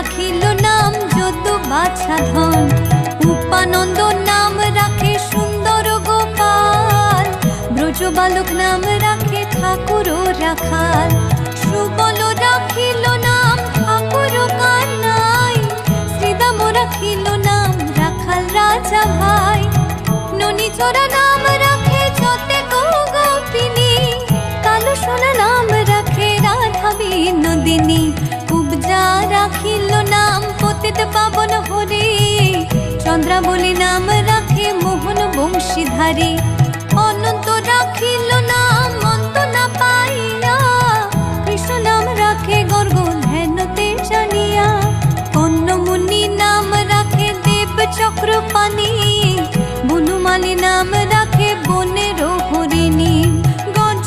রাখিল নাম যদু বাছা ধন। উপানন্দ নাম রাখে সুন্দর গোপাল, ব্রজ বালক নাম রাখে ঠাকুর রাখাল। সুবল রাখিল নাম ঠাকুর কানাই, শ্রীদাম রাখিল নাম রাখাল রাজা ভাই। ননীচরা নাম রাখে যতে গোপিনী, কালো সোনা নাম রাখে রাধা বিনোদিনী। কুবজা রাখিল নাম পতিত পাবন হরি, চন্দ্রাবলী নাম রাখে মোহন বংশীধারী। অনন্ত রাখিল